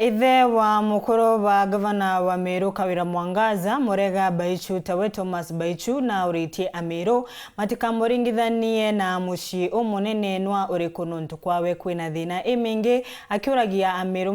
Ithe wa mukuru wa gavana wa Meru Kawira Mwangaza Murega Baichu tawe Thomas Baichu na uritie Ameru matikamuringithanie na muci umunene nwa uriku nuntu kwawe kwina thina imingi akiuragia Ameru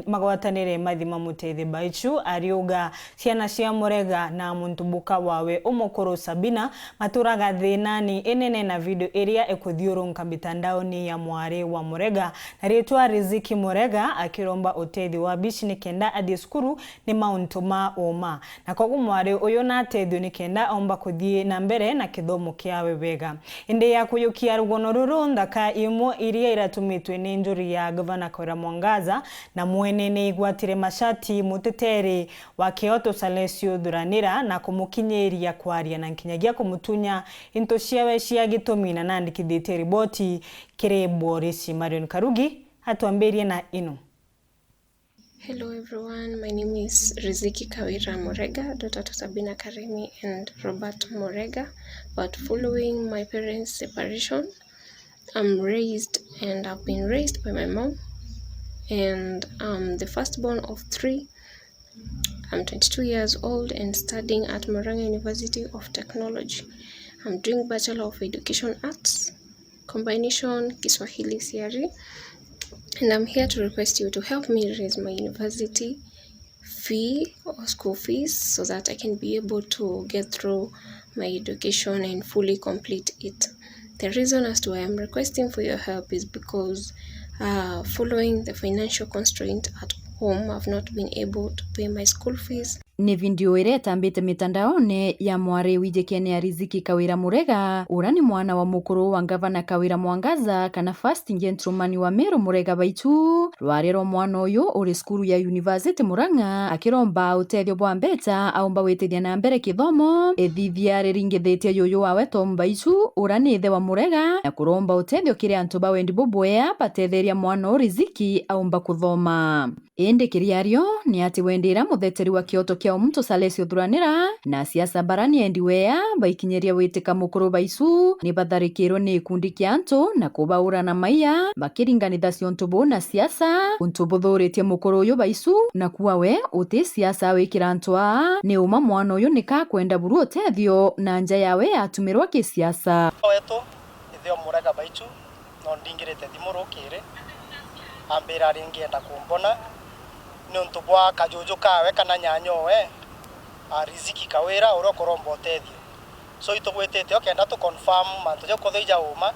magwatanire mathima mutethi. Baichu ariuga ciana cia Murega na muntubuka wawe umukuru Sabina maturaga thina ni inene na video iria ikuthiurunka mitandaoni ya mwari wa Murega na ritwa Riziki Murega akiromba utethi wa bici ni kenda athie skuru ni mauntu ma uma na koguo mwari uyu na atethi ni kenda omba kuthie na mbere na kithomo kiawe wega. Indi ya kuyukia rugono ruru ndaka imwe iria iratumitwe ni njuri ya gavana Kawira Mwangaza na mwene ni igwatire mashati muteteri wa Kyoto Salesio Thuranira na kumukinyeria kwaria na nkinyagia kumutunya into ciawe cia gitumi na nandikithite riboti kiri Boris Marion Karugi hatuambirie na ino. Hello everyone, my name is Riziki Kawira Murega, daughter to Sabina Karemi and Robert Murega. But following my parents' separation, I've been raised by my mom, and I'm the firstborn of 3. I'm 22 years old and studying at Murang'a University of Technology. I'm doing Bachelor of Education Arts, combination Kiswahili CRE. And I'm here to request you to help me raise my university fee or school fees so that I can be able to get through my education and fully complete it. The reason as to why I'm requesting for your help is because following the financial constraint at home, I've not been able to pay my school fees. Ni video ire tambite mitandaoni ya mwari wijekene ya Riziki Kawira Murega urani mwana wa mukuru wa gavana Kawira Mwangaza kana first gentleman wa Meru Murega Baichu rwarero mwana uyu uri skuru ya University Murang'a akiromba utethio bwa mbeta aumba wetithia na mbere kithomo ethithia riringithitie yuyu wawe Tom Baichu urani ithe wa Murega na kuromba utethio kiri antu bawendi bubwea batetheria mwana Riziki aumba kuthoma. Indi kiriario ni ati wendira mutheteri wa Kyoto kia Mto Salesio Thuranira na siasa barani endiwea baikinyeria witika mukuru Baichu ni batharikirwo ni ikundi kia antu na kubaura na maiya bakiringanitha ciontubu na siasa untubuthuritie mukuru uyu Baichu na kuwawe uti siasa wikira antwa ni uma mwana uyu nika kwenda buru utethio na nja yawe atumirwa ki siasa wetu ithio Murega Baichu no ndingirite thimurukire ambira ringienda kumbona nuntu bwa kajuju kawe kana nyanyowe Riziki Kawira uro korombo utethio so itugwitite okenda tu confirm mantu jo kuthija uma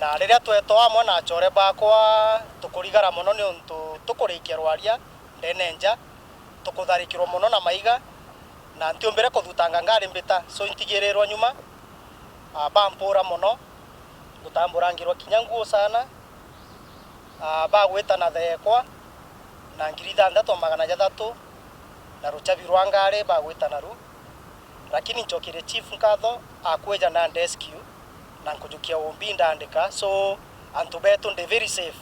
na riria tweto amwe na chore bakwa tukurigara muno ni untu tukurikia rwaria ndenenja tukutharikirwo muno na maiga na ntiumbire kuthutanga ngari mbita so intigirirwo nyuma bampura muno gutamburangirwo kinyanguo sana bagwita na thekwa na 6,300 na ruchavi rwangare bagwita naru lakini nchokire chief nkatho akweja na rescue na nkujukia ombi ndandika so antubetu ndi very safe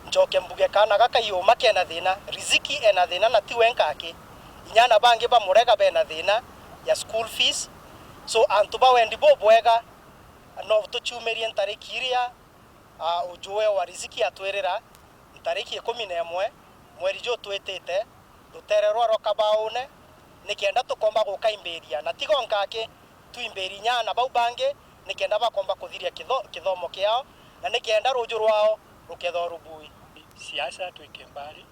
nchoke mbuge kana gaka yuma kena thina Riziki ena thina na tiwenkake inyana bange ba Murega bena thina ya school fees so antuba wendi bobwega no tuchumerie ntariki iria ujue wa Riziki atwerera ntariki 11 mweri jo twetete dutererwa rokabaune nikienda tukomba guka imberia na tigonkake tuimberi nyana bau bange nikienda bakomba kuthiria kithomo kiao na nikienda ruju rwao ruketho rubui siasa twikembari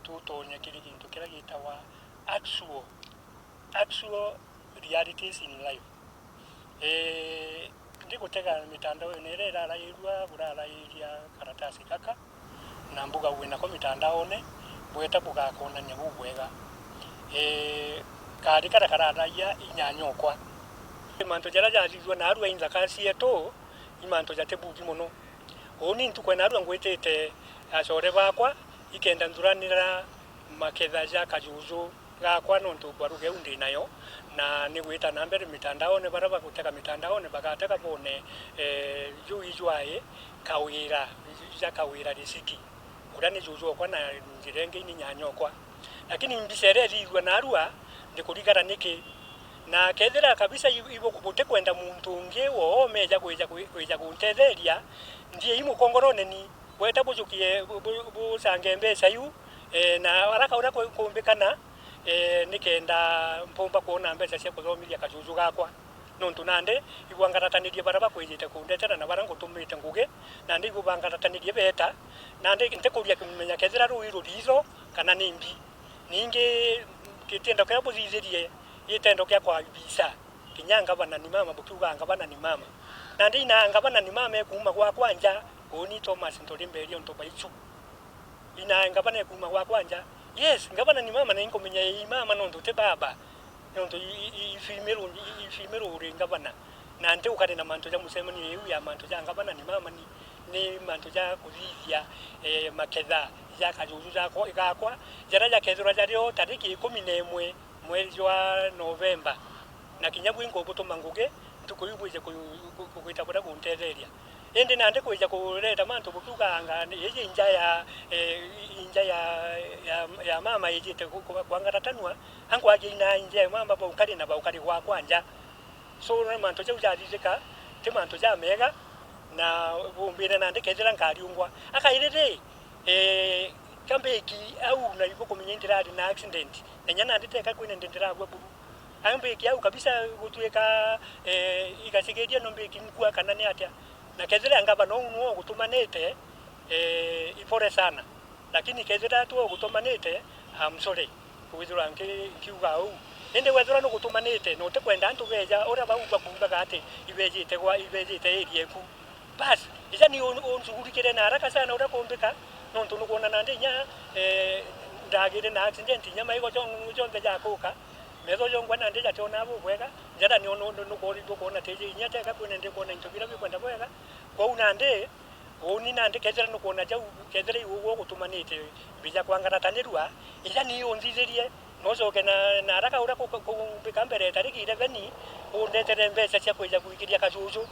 tutonya kirigintu kira gitawa actual realities in life ndikutega mitandao nere rara irua burara iria karatasi kaka na mbuga wina ko mitandaone bweta buga konania bubwega kari karara ya inyanyokwa imanto jara jazizwa na arua inza kasi yeto imanto jate bugi muno oni ntukwe na arua ngwetete achore bakwa ikenda Thuranira maketha ja kajuzu gakwa nontu baruge undi nayo na ni gwita na mbere mitandaone baraba guteka mitandaone bagateka bone yuijwae Kawira ja Kawira Riziki urani juzu kwa na njirenge ni nyanyokwa lakini mbisere rigwa na arua ndikurigara niki na kethera kabisa ibo kubute kwenda muntu unge wo meja kweja kuntetheria ndiye imu kongorone ni weta bujukie busange mbesa yu na waraka ura kumbikana nikenda mpomba kuona mbeca cia kuthomithia kajuju gakwa nontu nande igwangaratanirie baraba kwijite kundetera na barango tumite nguge nande igwangaratanirie beta nande ntekuria kumenya kethira ruiru rizo kana nimbi ningi kitendo kya buthitherie itendo kya kwa visa kinyanga bana ni mama bukiuga ngabana ni mama nande ina ngabana ni mama kuma gwa kwanja oni Thomas Ntolimberia onto baichu ina ngabana kuma gwa kwanja yes ngabana ni mama na inkomenya imama nondo te baba nondo ifimero uri ngabana nante ukade na manto ja musemani yu ya manto ja ngabana ni mama ni manto ja kuthithia maketha ya kajuju jako igakwa jara ja kethura jario tariki 11 mwezi wa Novemba na kinyabu ingo gutuma nguge tukuyubuje kuita bora kuntetheria ende nande kuija kureta manto bukuganga yeje inja ya mama yejite kwangaratanwa hangu agina inja ya mama baukari na baukari kwa kwanja so na manto ja ujadizika te manto ja mega na bumbire nande kethira ngariungwa akairere kambeki au na ipo kumenyendira na accident nenya nditeka kwine ndendira gwa buru ambeki au kabisa gutueka igasegeria nombeki nkua kana ne atia na kethira ngaba no nuo gutumanete ipore sana lakini kethira tu gutumanete amsore kuwithura nkiuga au ende wethura no gutumanete no te kwenda antu beja ora bauga kuuga gate ibejite erieku bas iza ni onzugurikire na haraka sana ora kumbika no ntu nukuona nande nya ndagire na accident nyama iko jonde jakuka mezo jongwa nande jatona abo bwega jara ni ono nukori kuona teje nya teka kwene ndi kuona intobira bikwenda bwega kwa unande oni nande kethera nukuona jau kethera iwo gutumanite bija kwangaratanirwa iza ni onzizerie nozoke na haraka ura kumbika mbere tariki 11 undetere mbeca cia kuija kuikiria kajuju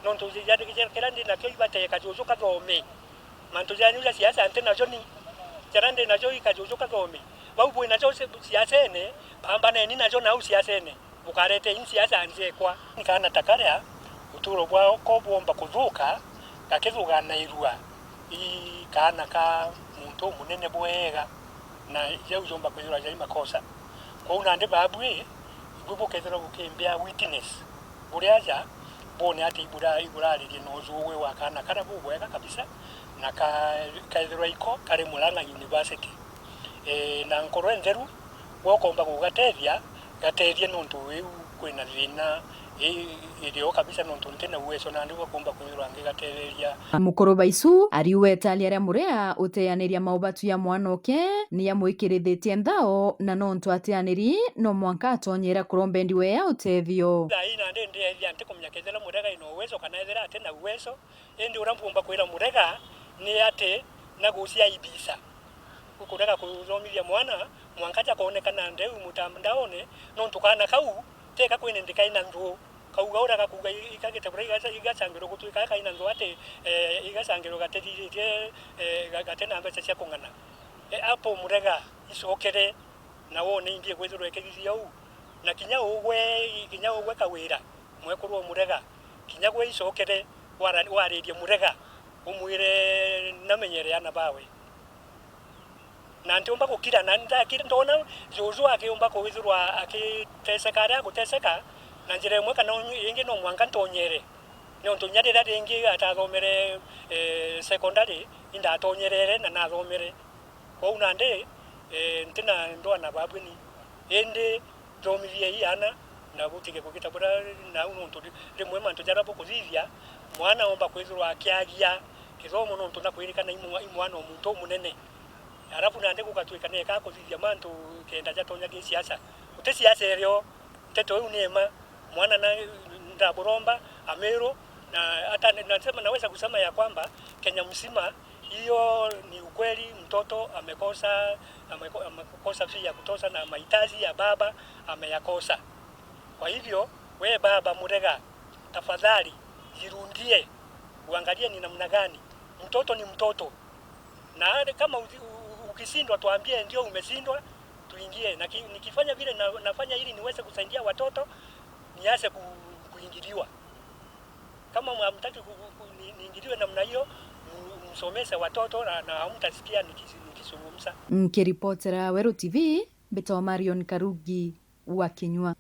nonto zijade kila ndi na kibate kajuju kathome manto jani uja siasa antena joni jarande na joi kajuju kathome baubu na jo siasa ene pambana ni na jo na siasa ene bukarete in siasa anje kwa nikana takaria uturo bwa ko bomba kuthuka kakithuga na irua I kana ka muntu munene bwega na yau jomba kwithura jai makosa kwa unande babwe ibubu kethira gukimbia witness buriaja bone ati igura riri no zuwe wakana kana bubwega kabisa na kaithira iko kare Murang'a University na nkoro entheru wokomba kugatethia gaterie nontu wiu kwina thina irio kabisa nontu ntena uwezo na ndio komba kwithira ngigatetheria mukuru baisu ariwe tali aria murea uteaniria maubatu ya mwanoke ni amwikirithitie nthao na nontu ateaniri no mwanka atonyera kurombendi we ya utethio ina ndende ya ntikumya kethera murega ino uwezo kana ethera atena uwezo endi urampumba kwira murega ni ate na gucia ibisa kurega kuthomithia mwankaja kuonekana ndeu mutamdaone nontu kana kau teka kwine ndikaina ndu kauga uraga kuga ikagete bura igacangiro gutuika kaina ndu ate igacangiro gateririe gatena mbeca cia kungana apo murega icokere na wone indie gwithurwe kegithia u na kinya ugwe kawira mwekurwo murega kinya gwe icokere waririe murega umwire namenyere ana bawe na ntiomba gukira na ndakira ndona Joshua akiomba kuwithurwa akiteseka aria guteseka na njira imwe kana ingi no mwanka ntonyere ni onto nyarira ringi atathomere secondary inda atonyerere na nathomere kwa unande ntina ndona babuni ende thomithie iana na gutige kugitabura na unonto rimwe manto jarabo kuthithia mwana omba kwithurwa akiagia kithomo nonto na kwirikana imwana omuntu munene arafu nande gukatwika neka kuthithia manto kenda jatonya gi siasa ute siasa erio teto unema mwana na ndaburomba Amero na hata nasema naweza kusema ya kwamba Kenya mzima hiyo ni ukweli mtoto amekosa fia kutosa na mahitaji ya baba ameyakosa. Kwa hivyo we baba Murega tafadhali jirundie uangalie ni namna gani mtoto ni mtoto na kama ukishindwa tuambie ndio umeshindwa tuingie na nikifanya vile nafanya ili niweze kusaidia watoto niache kuingiliwa kama hamtaki niingiliwe namna hiyo msomeshe watoto na hamtasikia nikizungumza. Nikiripotera Wero TV, Beto Marion Karugi wa Kinyua.